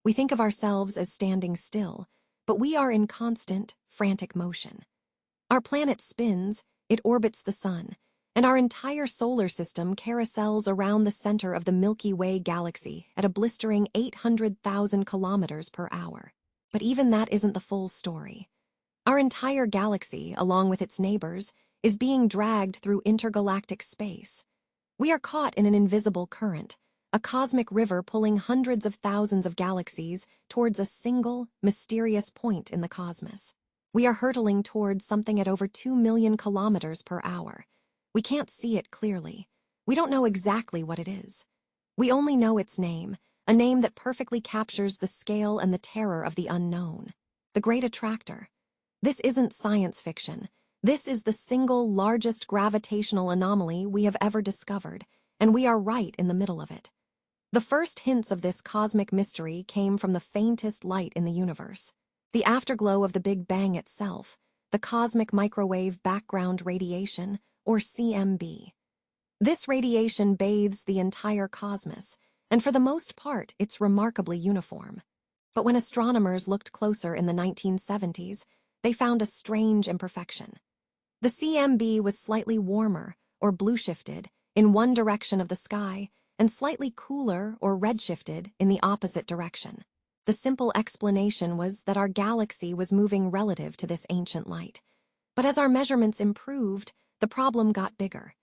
We think of ourselves as standing still, but we are in constant, frantic motion. Our planet spins, it orbits the sun, and our entire solar system carousels around the center of the Milky Way galaxy at a blistering 800,000 kilometers per hour. But even that isn't the full story. Our entire galaxy, along with its neighbors, is being dragged through intergalactic space. We are caught in an invisible current, a cosmic river pulling hundreds of thousands of galaxies towards a single, mysterious point in the cosmos. We are hurtling towards something at over 2 million kilometers per hour. We can't see it clearly. We don't know exactly what it is. We only know its name, a name that perfectly captures the scale and the terror of the unknown. The Great Attractor. This isn't science fiction. This is the single largest gravitational anomaly we have ever discovered, and we are right in the middle of it. The first hints of this cosmic mystery came from the faintest light in the universe, the afterglow of the Big Bang itself, the cosmic microwave background radiation, or CMB. This radiation bathes the entire cosmos, and for the most part, it's remarkably uniform. But when astronomers looked closer in the 1970s, they found a strange imperfection. The CMB was slightly warmer, or blue-shifted, in one direction of the sky, and slightly cooler or redshifted in the opposite direction. The simple explanation was that our galaxy was moving relative to this ancient light. But as our measurements improved, the problem got bigger.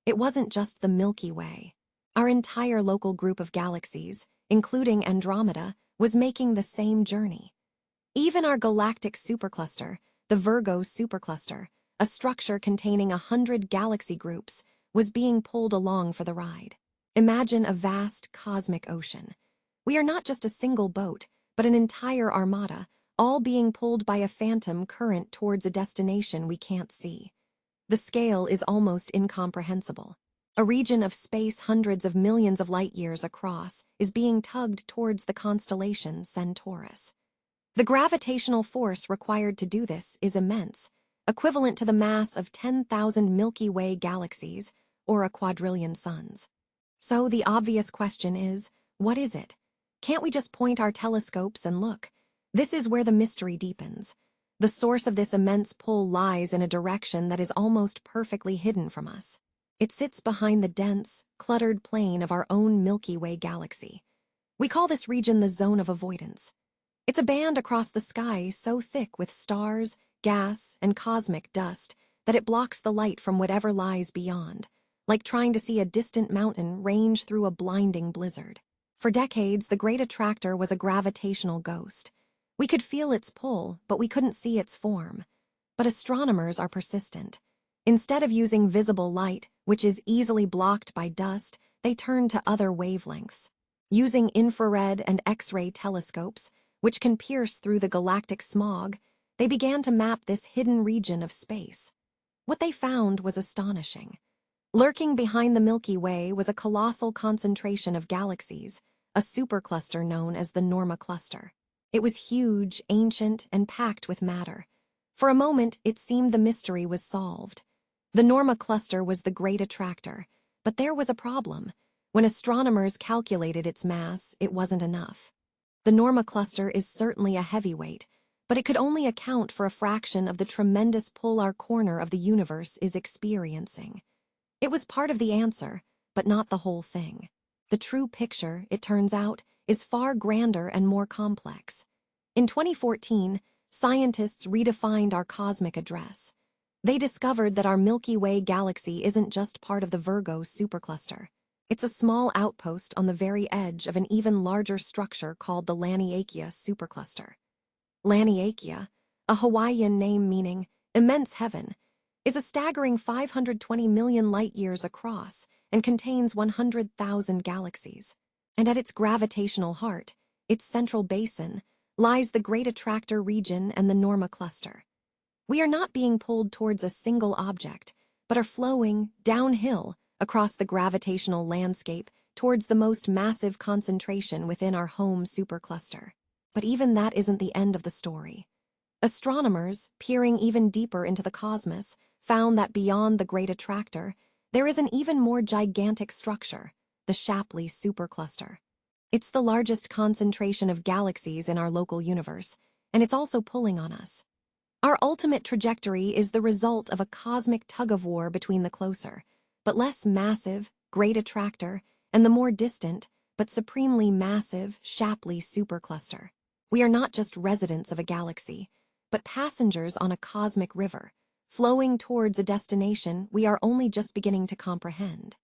It wasn't just the Milky Way. Our entire local group of galaxies, including Andromeda, was making the same journey. Even our galactic supercluster, the Virgo supercluster, a structure containing 100 galaxy groups, was being pulled along for the ride. Imagine a vast cosmic ocean. We are not just a single boat, but an entire armada, all being pulled by a phantom current towards a destination we can't see. The scale is almost incomprehensible. A region of space hundreds of millions of light years across is being tugged towards the constellation Centaurus. The gravitational force required to do this is immense, equivalent to the mass of 10,000 Milky Way galaxies, or a quadrillion suns. So the obvious question is, what is it? Can't we just point our telescopes and look? This is where the mystery deepens. The source of this immense pull lies in a direction that is almost perfectly hidden from us. It sits behind the dense, cluttered plain of our own Milky Way galaxy. We call this region the zone of avoidance. It's a band across the sky so thick with stars, gas, and cosmic dust that it blocks the light from whatever lies beyond, like trying to see a distant mountain range through a blinding blizzard. For decades, the Great Attractor was a gravitational ghost. We could feel its pull, but we couldn't see its form. But astronomers are persistent. Instead of using visible light, which is easily blocked by dust, they turn to other wavelengths. Using infrared and X-ray telescopes, which can pierce through the galactic smog, they began to map this hidden region of space. What they found was astonishing. Lurking behind the Milky Way was a colossal concentration of galaxies, a supercluster known as the Norma Cluster. It was huge, ancient, and packed with matter. For a moment, it seemed the mystery was solved. The Norma Cluster was the Great Attractor, but there was a problem. When astronomers calculated its mass, it wasn't enough. The Norma Cluster is certainly a heavyweight, but it could only account for a fraction of the tremendous pull our corner of the universe is experiencing. It was part of the answer, but not the whole thing. The true picture, it turns out, is far grander and more complex. In 2014, scientists redefined our cosmic address. They discovered that our Milky Way galaxy isn't just part of the Virgo supercluster. It's a small outpost on the very edge of an even larger structure called the Laniakea supercluster. Laniakea, a Hawaiian name meaning immense heaven, is a staggering 520 million light-years across and contains 100,000 galaxies. And at its gravitational heart, its central basin, lies the Great Attractor region and the Norma Cluster. We are not being pulled towards a single object, but are flowing downhill across the gravitational landscape towards the most massive concentration within our home supercluster. But even that isn't the end of the story. Astronomers, peering even deeper into the cosmos, found that beyond the Great Attractor, there is an even more gigantic structure, the Shapley supercluster. It's the largest concentration of galaxies in our local universe, and it's also pulling on us. Our ultimate trajectory is the result of a cosmic tug-of-war between the closer, but less massive, Great Attractor, and the more distant, but supremely massive, Shapley supercluster. We are not just residents of a galaxy, but passengers on a cosmic river, flowing towards a destination we are only just beginning to comprehend.